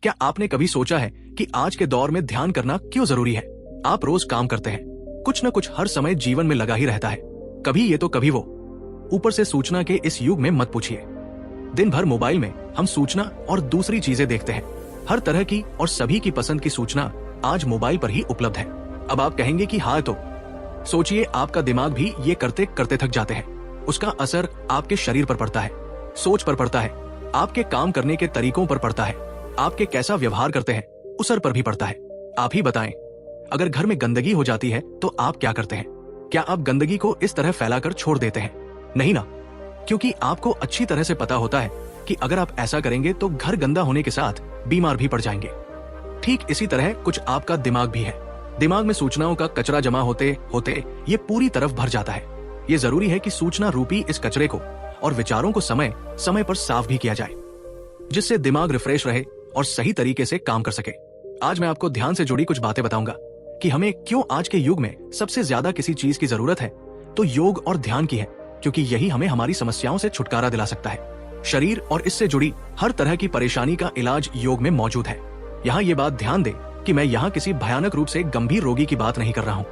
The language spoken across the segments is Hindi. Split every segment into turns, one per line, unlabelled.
क्या आपने कभी सोचा है कि आज के दौर में ध्यान करना क्यों जरूरी है? आप रोज काम करते हैं, कुछ न कुछ हर समय जीवन में लगा ही रहता है, कभी ये तो कभी वो। ऊपर से सूचना के इस युग में मत पूछिए। दिन भर मोबाइल में हम सूचना और दूसरी चीजें देखते हैं। हर तरह की और सभी की पसंद की सूचना आज मोबाइल पर ही उपलब्ध है। अब आप कहेंगे कि हाँ, तो सोचिए, आपका दिमाग भी ये करते करते थक जाते हैं। उसका असर आपके शरीर पर पड़ता है, सोच पर पड़ता है, आपके काम करने के तरीकों पर पड़ता है, आपके कैसा व्यवहार करते हैं उस पर भी पड़ता है। आप ही बताएं, अगर घर में गंदगी हो जाती है तो आप क्या करते हैं? क्या आप गंदगी को इस तरह फैलाकर छोड़ देते हैं? नहीं ना, क्योंकि आपको अच्छी तरह से पता होता है कि अगर आप ऐसा करेंगे तो घर गंदा होने के साथ बीमार भी पड़ जाएंगे। ठीक इसी तरह कुछ आपका दिमाग भी है। दिमाग में सूचनाओं का कचरा जमा होते होते ये पूरी तरफ भर जाता है। ये जरूरी है कि सूचना रूपी इस कचरे को और विचारों को समय समय पर साफ भी किया जाए, जिससे दिमाग रिफ्रेश रहे और सही तरीके से काम कर सके। आज मैं आपको ध्यान से जुड़ी कुछ बातें बताऊंगा कि हमें क्यों आज के युग में सबसे ज्यादा किसी चीज की जरूरत है तो योग और ध्यान की है, क्योंकि यही हमें हमारी समस्याओं से छुटकारा दिला सकता है। शरीर और इससे जुड़ी हर तरह की परेशानी का इलाज योग में मौजूद है। यहाँ ये बात ध्यान दें कि मैं यहाँ किसी भयानक रूप से गंभीर रोगी की बात नहीं कर रहा हूँ।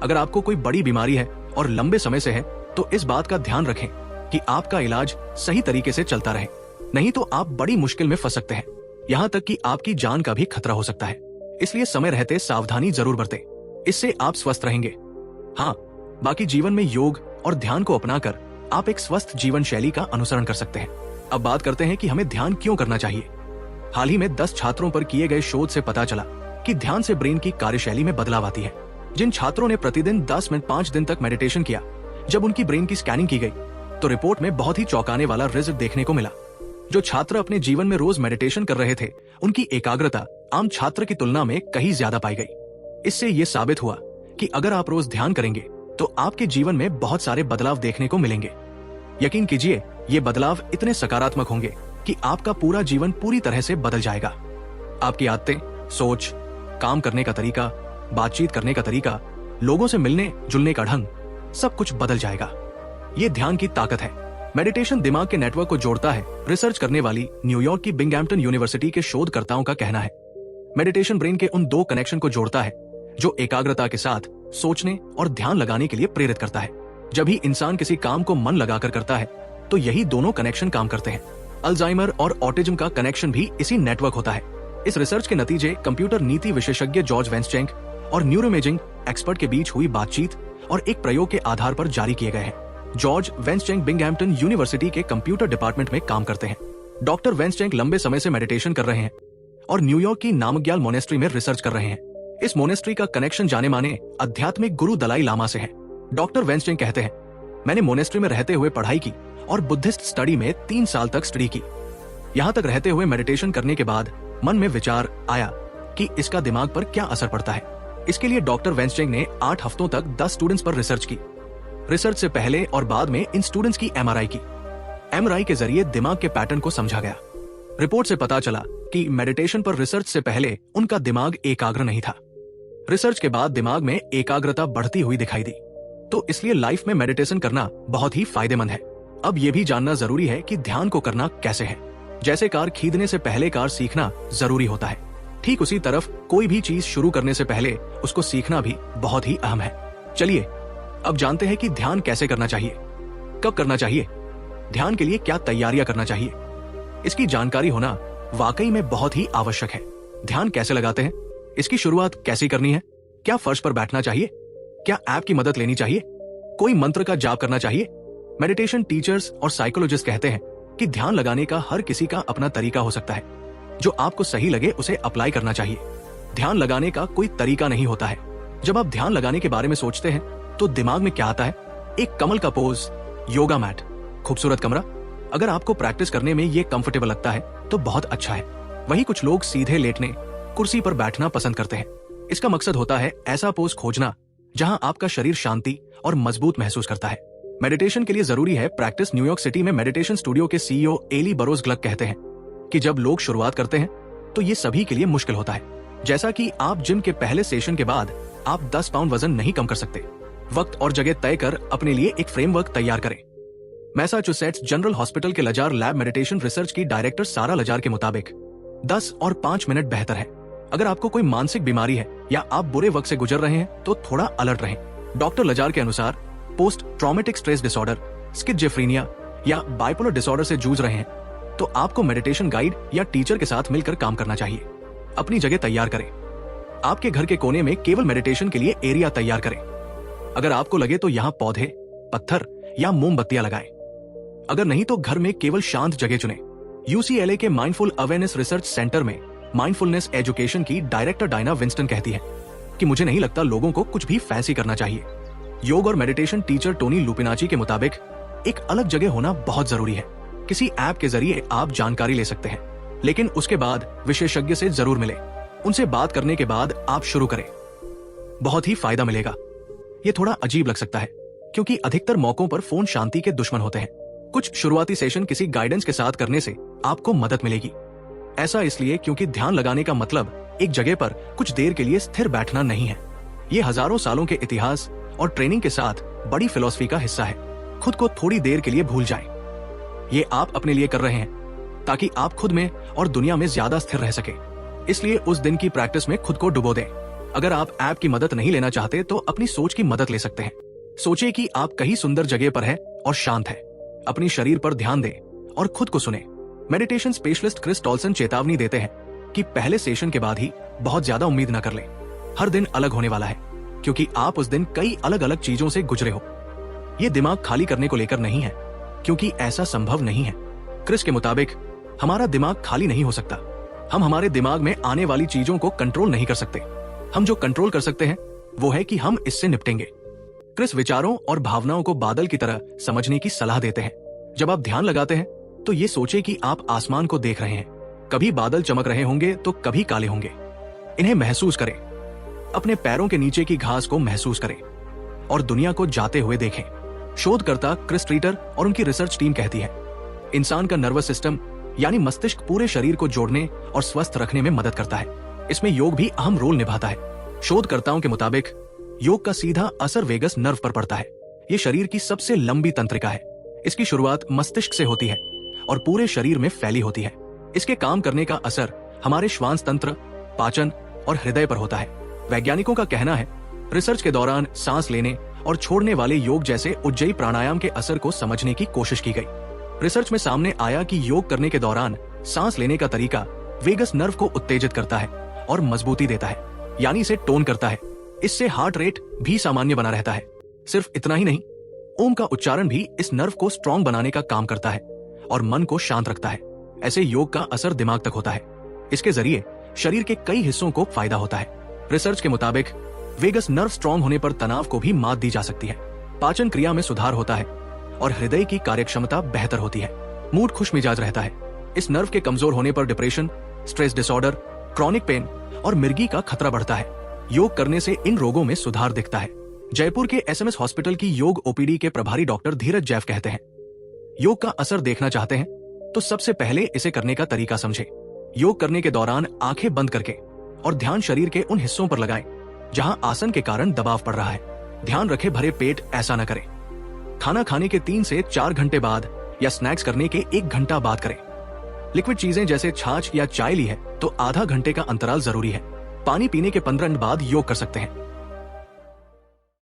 अगर आपको कोई बड़ी बीमारी है और लंबे समय से है तो इस बात का ध्यान रखें कि आपका इलाज सही तरीके से चलता रहे, नहीं तो आप बड़ी मुश्किल में फंस सकते हैं। यहाँ तक कि आपकी जान का भी खतरा हो सकता है। इसलिए समय रहते सावधानी जरूर बरतें, इससे आप स्वस्थ रहेंगे। हाँ, बाकी जीवन में योग और ध्यान को अपनाकर आप एक स्वस्थ जीवन शैली का अनुसरण कर सकते हैं। अब बात करते हैं कि हमें ध्यान क्यों करना चाहिए। हाल ही में 10 छात्रों पर किए गए शोध से पता चला कि ध्यान से ब्रेन की कार्यशैली में बदलाव आती है। जिन छात्रों ने प्रतिदिन 10 मिनट 5 दिन तक मेडिटेशन किया, जब उनकी ब्रेन की स्कैनिंग की गई तो रिपोर्ट में बहुत ही चौंकाने वाला रिजल्ट देखने को मिला। जो छात्र अपने जीवन में रोज मेडिटेशन कर रहे थे, उनकी एकाग्रता आम छात्र की तुलना में कहीं ज्यादा पाई गई। इससे ये साबित हुआ कि अगर आप रोज ध्यान करेंगे तो आपके जीवन में बहुत सारे बदलाव देखने को मिलेंगे। यकीन कीजिए, ये बदलाव इतने सकारात्मक होंगे कि आपका पूरा जीवन पूरी तरह से बदल जाएगा। आपकी आदतें, सोच, काम करने का तरीका, बातचीत करने का तरीका, लोगों से मिलने जुलने का ढंग, सब कुछ बदल जाएगा। ये ध्यान की ताकत है। मेडिटेशन दिमाग के नेटवर्क को जोड़ता है। रिसर्च करने वाली न्यूयॉर्क की बिंगहैम्पटन यूनिवर्सिटी के शोधकर्ताओं का कहना है, मेडिटेशन ब्रेन के उन 2 कनेक्शन को जोड़ता है जो एकाग्रता के साथ सोचने और ध्यान लगाने के लिए प्रेरित करता है। जब ही इंसान किसी काम को मन लगाकर करता है तो यही दोनों कनेक्शन काम करते हैं। अल्जाइमर और ऑटिज्म का कनेक्शन भी इसी नेटवर्क होता है। इस रिसर्च के नतीजे कंप्यूटर नीति विशेषज्ञ जॉर्ज वेन्सचैंक और न्यूरोइमेजिंग एक्सपर्ट के बीच हुई बातचीत और एक प्रयोग के आधार पर जारी किए गए हैं। जॉर्ज वेन्सचैंक बिंगहैम्पटन यूनिवर्सिटी के कंप्यूटर डिपार्टमेंट में काम करते हैं। डॉक्टर वेन्सचैंक लंबे समय से मेडिटेशन कर रहे हैं और न्यूयॉर्क की नामग्याल मोनेस्ट्री में रिसर्च कर रहे हैं। इस मोनेस्ट्री का कनेक्शन जाने माने आध्यात्मिक गुरु दलाई लामा से है। डॉक्टर वेन्सचैंक कहते हैं, मैंने मोनेस्ट्री में रहते हुए पढ़ाई की और बुद्धिस्ट स्टडी में 3 साल तक स्टडी की। यहाँ तक रहते हुए मेडिटेशन करने के बाद मन में विचार आया कि इसका दिमाग पर क्या असर पड़ता है। इसके लिए डॉक्टर वेन्सचैंक ने 8 हफ्तों तक 10 स्टूडेंट्स पर रिसर्च की। रिसर्च से पहले और बाद में इन स्टूडेंट्स की एमआरआई की। एमआरआई के जरिए दिमाग के पैटर्न को समझा गया। रिपोर्ट से पता चला कि मेडिटेशन पर रिसर्च से पहले उनका दिमाग एकाग्र नहीं था। रिसर्च के बाद दिमाग में एकाग्रता बढ़ती हुई दिखाई दी। तो इसलिए लाइफ में मेडिटेशन करना बहुत ही फायदेमंद है। अब यह भी जानना जरूरी है कि ध्यान को करना कैसे है। जैसे कार खरीदने से पहले कार सीखना जरूरी होता है, ठीक उसी तरफ कोई भी चीज शुरू करने से पहले उसको सीखना भी बहुत ही अहम है। चलिए अब जानते हैं कि ध्यान कैसे करना चाहिए, कब करना चाहिए, ध्यान के लिए क्या तैयारियां करना चाहिए। इसकी जानकारी होना वाकई में बहुत ही आवश्यक है। ध्यान कैसे लगाते हैं, इसकी शुरुआत कैसे करनी है, क्या फर्श पर बैठना चाहिए, क्या ऐप की मदद लेनी चाहिए, कोई मंत्र का जाप करना चाहिए। मेडिटेशन टीचर्स और साइकोलॉजिस्ट कहते हैं कि ध्यान लगाने का हर किसी का अपना तरीका हो सकता है। जो आपको सही लगे उसे अप्लाई करना चाहिए। ध्यान लगाने का कोई तरीका नहीं होता है। जब आप ध्यान लगाने के बारे में सोचते हैं तो दिमाग में क्या आता है? एक कमल का पोज, योगा मैट, खूबसूरत कमरा। अगर आपको प्रैक्टिस करने में ये कंफर्टेबल लगता है तो बहुत अच्छा है। वहीं कुछ लोग सीधे लेटने, कुर्सी पर बैठना पसंद करते हैं। इसका मकसद होता है ऐसा पोज खोजना जहां आपका शरीर शांति और मजबूत महसूस करता है। मेडिटेशन के लिए जरूरी है प्रैक्टिस। न्यूयॉर्क सिटी में मेडिटेशन स्टूडियो के सीईओ एली बरोज ग्लक कहते हैं कि जब लोग शुरुआत करते हैं तो ये सभी के लिए मुश्किल होता है। जैसा कि आप जिम के पहले सेशन के बाद आप 10 पाउंड वजन नहीं कम कर सकते। वक्त और जगह तय कर अपने लिए एक फ्रेमवर्क तैयार करें। मैसाचुसेट्स जनरल हॉस्पिटल के लजार लैब मेडिटेशन रिसर्च की डायरेक्टर सारा लजार के मुताबिक 10 और 5 मिनट बेहतर है। अगर आपको कोई मानसिक बीमारी है या आप बुरे वक्त से गुजर रहे हैं तो थोड़ा अलर्ट रहें। डॉक्टर लजार के अनुसार post traumatic stress disorder, schizophrenia या बाइपोलर डिसऑर्डर से जूझ रहे हैं तो आपको मेडिटेशन गाइड या टीचर के साथ मिलकर काम करना चाहिए। अपनी जगह तैयार करें। आपके घर के कोने में केवल मेडिटेशन के लिए एरिया तैयार करें। अगर आपको लगे तो यहाँ पौधे, पत्थर या मोमबत्तियां लगाएं। अगर नहीं तो घर में केवल शांत जगह चुनें। UCLA के माइंडफुल अवेयरनेस रिसर्च सेंटर में माइंडफुलनेस एजुकेशन की डायरेक्टर डायना विंस्टन कहती है कि मुझे नहीं लगता लोगों को कुछ भी फैंसी करना चाहिए। योग और मेडिटेशन टीचर टोनी लुपिनाची के मुताबिक एक अलग जगह होना बहुत जरूरी है। किसी ऐप के जरिए आप जानकारी ले सकते हैं, लेकिन उसके बाद विशेषज्ञ से जरूर मिलें। उनसे बात करने के बाद आप शुरू करें, बहुत ही फायदा मिलेगा। ये थोड़ा अजीब लग सकता है क्योंकि अधिकतर मौकों पर फोन शांति के दुश्मन होते हैं। कुछ शुरुआती सेशन किसी गाइडेंस के साथ करने से आपको मदद मिलेगी। ऐसा इसलिए क्योंकि ध्यान लगाने का मतलब एक जगह पर कुछ देर के लिए स्थिर बैठना नहीं है। ये हजारों सालों के इतिहास और ट्रेनिंग के साथ बड़ी फिलॉसफी का हिस्सा है। खुद को थोड़ी देर के लिए भूल जाएं। ये आप अपने लिए कर रहे हैं ताकि आप खुद में और दुनिया में ज्यादा स्थिर रह सके। इसलिए उस दिन की प्रैक्टिस में खुद को डुबो दें। अगर आप ऐप की मदद नहीं लेना चाहते तो अपनी सोच की मदद ले सकते हैं। सोचिए कि आप कहीं सुंदर जगह पर हैं और शांत है। अपनी शरीर पर ध्यान दें और खुद को सुने। मेडिटेशन स्पेशलिस्ट क्रिस टॉल्सन चेतावनी देते हैं कि पहले सेशन के बाद ही बहुत ज्यादा उम्मीद न कर लें। हर दिन अलग होने वाला है क्योंकि आप उस दिन कई अलग अलग चीजों से गुजरे हो। ये दिमाग खाली करने को लेकर नहीं है क्योंकि ऐसा संभव नहीं है। क्रिस के मुताबिक हमारा दिमाग खाली नहीं हो सकता। हम हमारे दिमाग में आने वाली चीजों को कंट्रोल नहीं कर सकते। हम जो कंट्रोल कर सकते हैं वो है कि हम इससे निपटेंगे। क्रिस विचारों और भावनाओं को बादल की तरह समझने की सलाह देते हैं। जब आप ध्यान लगाते हैं तो ये सोचे कि आप आसमान को देख रहे हैं। कभी बादल चमक रहे होंगे तो कभी काले होंगे। इन्हें महसूस करें। अपने पैरों के नीचे की घास को महसूस करें और दुनिया को जाते हुए देखें। शोधकर्ता क्रिस ट्रीटर और उनकी रिसर्च टीम कहती है इंसान का नर्वस सिस्टम यानी मस्तिष्क पूरे शरीर को जोड़ने और स्वस्थ रखने में मदद करता है। इसमें योग भी अहम रोल निभाता है। शोधकर्ताओं के मुताबिक योग का सीधा असर वेगस नर्व पर पड़ता है। ये शरीर की सबसे लंबी तंत्रिका है। इसकी शुरुआत मस्तिष्क से होती है और पूरे शरीर में फैली होती है। इसके काम करने का असर हमारे श्वास तंत्र, पाचन और हृदय पर होता है। वैज्ञानिकों का कहना है रिसर्च के दौरान सांस लेने और छोड़ने वाले योग जैसे उज्जयी प्राणायाम के असर को समझने की कोशिश की गई। रिसर्च में सामने आया कि योग करने के दौरान सांस लेने का तरीका वेगस नर्व को उत्तेजित करता है और मजबूती देता है, यानी इसे टोन करता है। इससे हार्ट रेट भी सामान्य बना रहता है। सिर्फ इतना ही नहीं, ओम का उच्चारण भी इस नर्व को स्ट्रॉन्ग बनाने का काम करता है और मन को शांत रखता है। ऐसे योग का असर दिमाग तक होता है। इसके जरिए शरीर के कई हिस्सों को फायदा होता है। रिसर्च के मुताबिक वेगस नर्व स्ट्रॉन्ग होने पर तनाव को भी मात दी जा सकती है। पाचन क्रिया में सुधार होता है और हृदय की कार्यक्षमता बेहतर होती है। मूड खुश मिजाज रहता है। इस नर्व के कमजोर होने पर depression, stress disorder, chronic pain और मिर्गी का खतरा बढ़ता है। योग करने से इन रोगों में सुधार दिखता है। जयपुर के SMS हॉस्पिटल की योग OPD के प्रभारी डॉक्टर धीरज जैफ कहते हैं योग का असर देखना चाहते हैं तो सबसे पहले इसे करने का तरीका समझें। योग करने के दौरान आंखें बंद करके और ध्यान शरीर के उन हिस्सों पर लगाएं जहां आसन के कारण दबाव पड़ रहा है। ध्यान रखे भरे पेट ऐसा न करें। खाना खाने के 3 से 4 घंटे बाद या स्नैक्स करने के 1 घंटा बाद करें। लिक्विड चीजें जैसे छाछ या चाय ली है तो आधा घंटे का अंतराल जरूरी है। पानी पीने के 15 मिनट बाद योग कर सकते हैं।